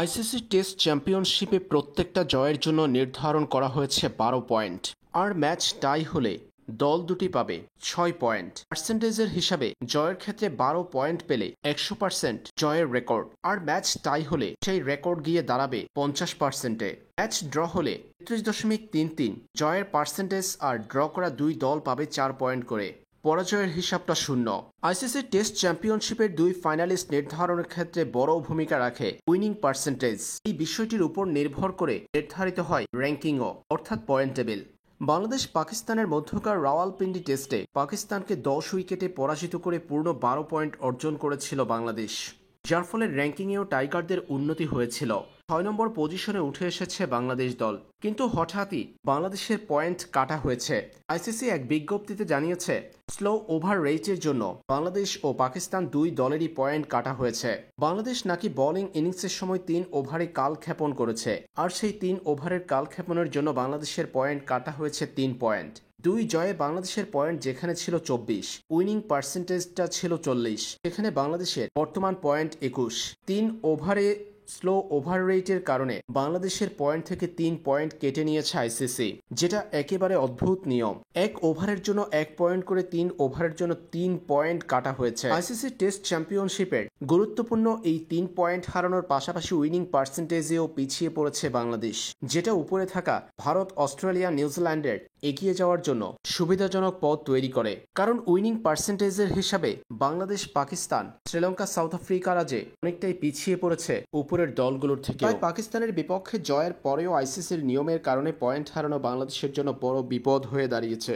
ICC test চ্যাম্পিয়নশিপে প্রত্যেকটা জয়ের জন্য নির্ধারণ করা হয়েছে ১২ পয়েন্ট, আর ম্যাচ টাই হলে দল দুটি পাবে ৬ পয়েন্ট। পার্সেন্টেজের হিসাবে জয়ের ক্ষেত্রে ১২ পয়েন্ট পেলে ১০০% জয়ের রেকর্ড, আর ম্যাচ টাই হলে সেই রেকর্ড গিয়ে দাঁড়াবে ৫০%-এ। ম্যাচ ড্র হলে ৩৩.৩৩ জয়ের পার্সেন্টেজ, আর ড্র করা দুই দল পাবে ৪ পয়েন্ট করে। পরাজয়ের হিসাবটা শূন্য। আইসিসি টেস্ট চ্যাম্পিয়নশিপের দুই ফাইনালিস্ট নির্ধারণের ক্ষেত্রে বড় ভূমিকা রাখে উইনিং পার্সেন্টেজ। এই বিষয়টির উপর নির্ভর করে নির্ধারিত হয় র্যাঙ্কিংও, অর্থাৎ পয়েন্ট টেবিল। বাংলাদেশ পাকিস্তানের মধ্যকার রাওয়ালপিন্ডি টেস্টে পাকিস্তানকে ১০ উইকেটে পরাজিত করে পূর্ণ ১২ পয়েন্ট অর্জন করেছিল বাংলাদেশ, যার ফলে র্যাঙ্কিংয়েও টাইগারদের উন্নতি হয়েছিল। ৬ নম্বর পজিশনে উঠে এসেছে বাংলাদেশ দল, কিন্তু হঠাৎই বাংলাদেশের পয়েন্ট কাটা হয়েছে। আইসিসি এক বিজ্ঞপ্তিতে জানিয়েছে, স্লো ওভার রেটের জন্য বাংলাদেশ ও পাকিস্তান দুই দলেরই পয়েন্ট কাটা হয়েছে। বাংলাদেশ নাকি বোলিং ইনিংসের সময় ৩ ওভারে কালক্ষেপণ করেছে, আর সেই ৩ ওভারের কালক্ষেপণের জন্য বাংলাদেশের পয়েন্ট কাটা হয়েছে ৩ পয়েন্ট। দুই জয়ে বাংলাদেশের পয়েন্ট যেখানে ছিল ২৪, উইনিং পার্সেন্টেজটা ছিল ৪০, সেখানে বাংলাদেশের বর্তমান পয়েন্ট ২১। ৩ ওভারে স্লো ওভার রেটের কারণে বাংলাদেশের পয়েন্ট থেকে ৩ পয়েন্ট কেটে নিয়েছে আইসিসি, যেটা একেবারে অদ্ভুত নিয়ম। ১ ওভারের জন্য ১ পয়েন্ট করে ৩ ওভারের জন্য ৩ পয়েন্ট কাটা হয়েছে। আইসিসি টেস্ট চ্যাম্পিয়নশিপের গুরুত্বপূর্ণ এই ৩ পয়েন্ট হারানোর পাশাপাশি উইনিং পার্সেন্টেজেও পিছিয়ে পড়েছে বাংলাদেশ, যেটা উপরে থাকা ভারত, অস্ট্রেলিয়া, নিউজিল্যান্ডের এগিয়ে যাওয়ার জন্য সুবিধাজনক পথ তৈরি করে। কারণ উইনিং পার্সেন্টেজের হিসাবে বাংলাদেশ, পাকিস্তান, শ্রীলঙ্কা, সাউথ আফ্রিকারা যে অনেকটাই পিছিয়ে পড়েছে উপরের দলগুলোর থেকে। তাই পাকিস্তানের বিপক্ষে জয়ের পরেও আইসিসির নিয়মের কারণে পয়েন্ট হারানো বাংলাদেশের জন্য বড় বিপদ হয়ে দাঁড়িয়েছে।